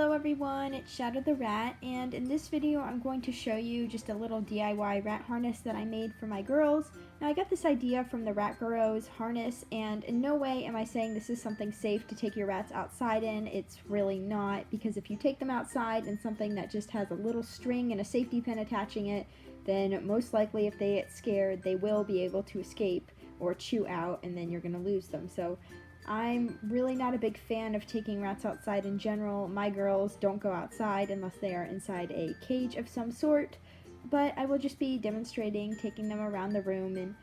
Hello everyone, it's Shadow the Rat, and in this video I'm going to show you just a little DIY rat harness that I made for my girls. Now I got this idea from the Rat Guro's harness, and in no way am I saying this is something safe to take your rats outside in. It's really not, because if you take them outside in something that just has a little string and a safety pin attaching it, then most likely if they get scared they will be able to escape or chew out, and then you're going to lose them. So I'm really not a big fan of taking rats outside in general. My girls don't go outside unless they are inside a cage of some sort, but I will just be demonstrating, taking them around the room and,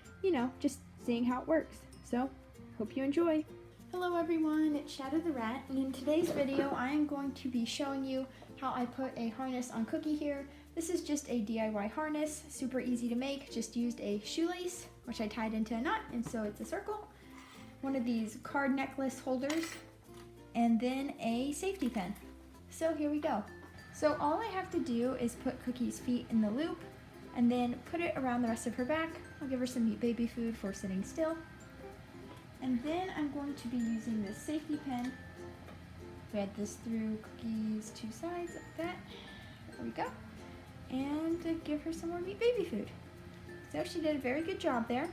just seeing how it works. So, hope you enjoy. Hello everyone, it's Shadow the Rat, and in today's video I am going to be showing you how I put a harness on Cookie here. This is just a DIY harness, super easy to make. Just used a shoelace, which I tied into a knot, and so it's a circle. One of these card necklace holders, and then a safety pin. So here we go. So all I have to do is put Cookie's feet in the loop and then put it around the rest of her back. I'll give her some meat baby food for sitting still. And then I'm going to be using this safety pin. Thread this through Cookie's two sides like that. There we go. And give her some more meat baby food. So she did a very good job there.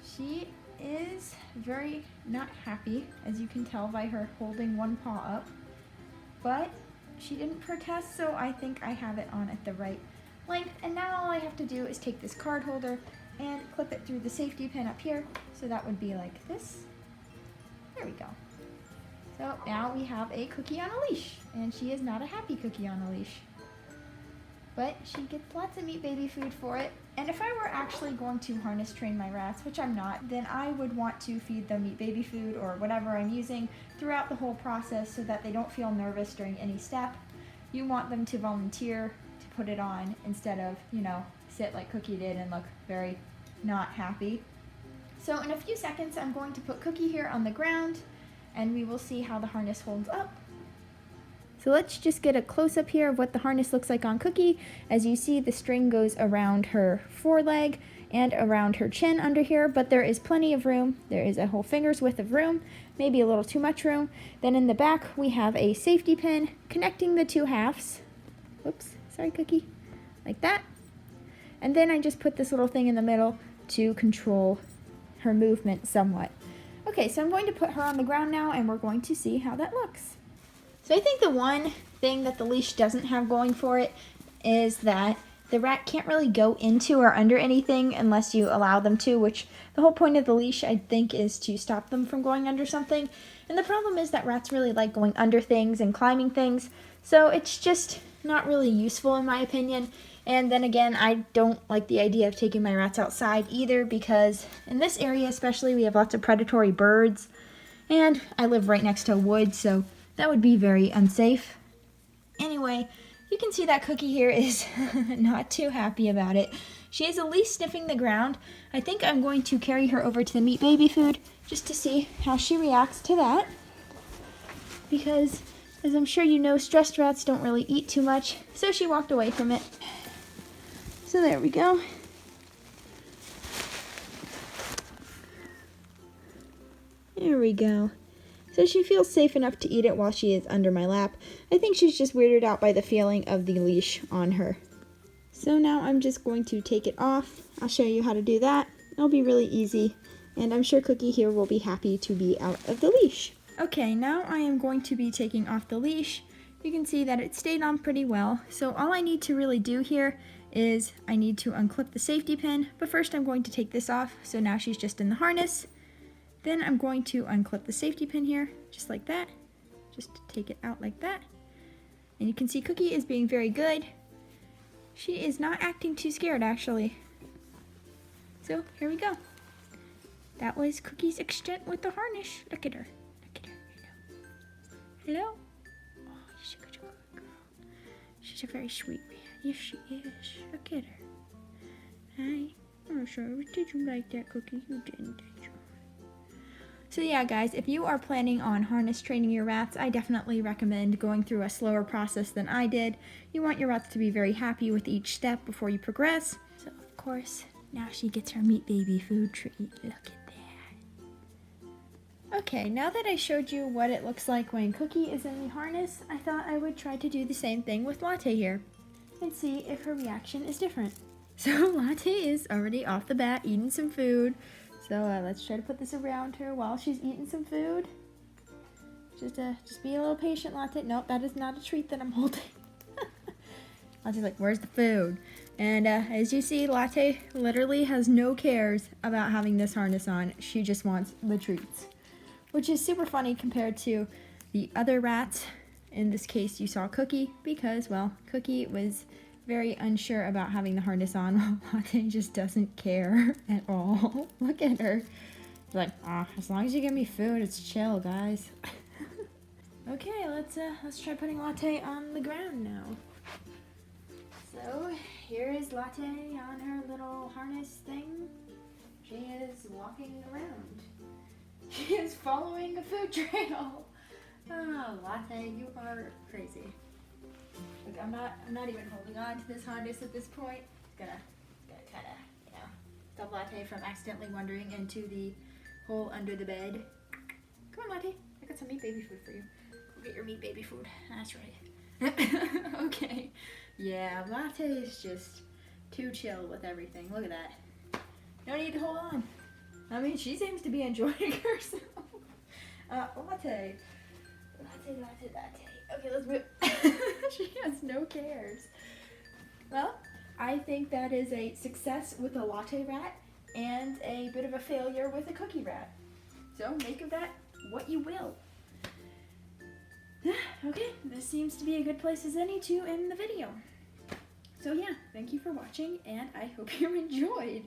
She is very not happy, as you can tell by her holding one paw up, but she didn't protest, so I think I have it on at the right length. And now all I have to do is take this card holder and clip it through the safety pin up here, so that would be like this. There we go. So now we have a Cookie on a leash, and she is not a happy Cookie on a leash, but she gets lots of meat baby food for it. And if I were actually going to harness train my rats, which I'm not, then I would want to feed them meat baby food or whatever I'm using throughout the whole process so that they don't feel nervous during any step. You want them to volunteer to put it on instead of, sit like Cookie did and look very not happy. So in a few seconds, I'm going to put Cookie here on the ground and we will see how the harness holds up. So let's just get a close-up here of what the harness looks like on Cookie. As you see, the string goes around her foreleg and around her chin under here, but there is plenty of room. There is a whole finger's width of room, maybe a little too much room. Then in the back, we have a safety pin connecting the two halves. Whoops, sorry Cookie, like that. And then I just put this little thing in the middle to control her movement somewhat. Okay, so I'm going to put her on the ground now, and we're going to see how that looks. So I think the one thing that the leash doesn't have going for it is that the rat can't really go into or under anything unless you allow them to, which the whole point of the leash, I think, is to stop them from going under something. And the problem is that rats really like going under things and climbing things, so it's just not really useful in my opinion. And then again, I don't like the idea of taking my rats outside either, because in this area especially, we have lots of predatory birds, and I live right next to a wood, so that would be very unsafe. Anyway, you can see that Cookie here is not too happy about it. She is at least sniffing the ground. I think I'm going to carry her over to the meat baby food just to see how she reacts to that. Because, as I'm sure you know, stressed rats don't really eat too much, so she walked away from it. So there we go. There we go. So she feels safe enough to eat it while she is under my lap. I think she's just weirded out by the feeling of the leash on her. So now I'm just going to take it off. I'll show you how to do that. It'll be really easy, and I'm sure Cookie here will be happy to be out of the leash. Okay, now I am going to be taking off the leash. You can see that it stayed on pretty well. So all I need to really do here is I need to unclip the safety pin, but first I'm going to take this off. So now she's just in the harness. Then I'm going to unclip the safety pin here, just like that. Just take it out like that. And you can see Cookie is being very good. She is not acting too scared, actually. So, here we go. That was Cookie's extent with the harness. Look at her. Look at her. Hello. Hello? Oh, she's a good girl. She's a very sweet man. Yes, she is. Look at her. Hi. I'm sorry. Did you like that, Cookie? You didn't, did you? So yeah, guys, if you are planning on harness training your rats, I definitely recommend going through a slower process than I did. You want your rats to be very happy with each step before you progress. So of course, now she gets her meat baby food treat. Look at that. Okay, now that I showed you what it looks like when Cookie is in the harness, I thought I would try to do the same thing with Latte here and see if her reaction is different. So Latte is already off the bat eating some food. So let's try to put this around her while she's eating some food. Just be a little patient, Latte. Nope, that is not a treat that I'm holding. Latte's like, where's the food? And as you see, Latte literally has no cares about having this harness on. She just wants the treats, which is super funny compared to the other rats. In this case, you saw Cookie because, well, Cookie was very unsure about having the harness on, while Latte just doesn't care at all. Look at her. She's like, as long as you give me food, it's chill, guys. Okay, let's try putting Latte on the ground now. So here is Latte on her little harness thing. She is walking around. She is following a food trail. Oh, Latte, you are crazy. Look, I'm not even holding on to this harness at this point. It's gonna kind of, stop Latte from accidentally wandering into the hole under the bed. Come on, Latte. I got some meat baby food for you. Go get your meat baby food. That's right. Okay. Yeah, Latte is just too chill with everything. Look at that. No need to hold on. I mean, she seems to be enjoying herself. Latte. Okay, let's move. She has no cares. Well, I think that is a success with a Latte rat and a bit of a failure with a Cookie rat. So make of that what you will. Okay, this seems to be a good place as any to end the video. So yeah, thank you for watching, and I hope you enjoyed.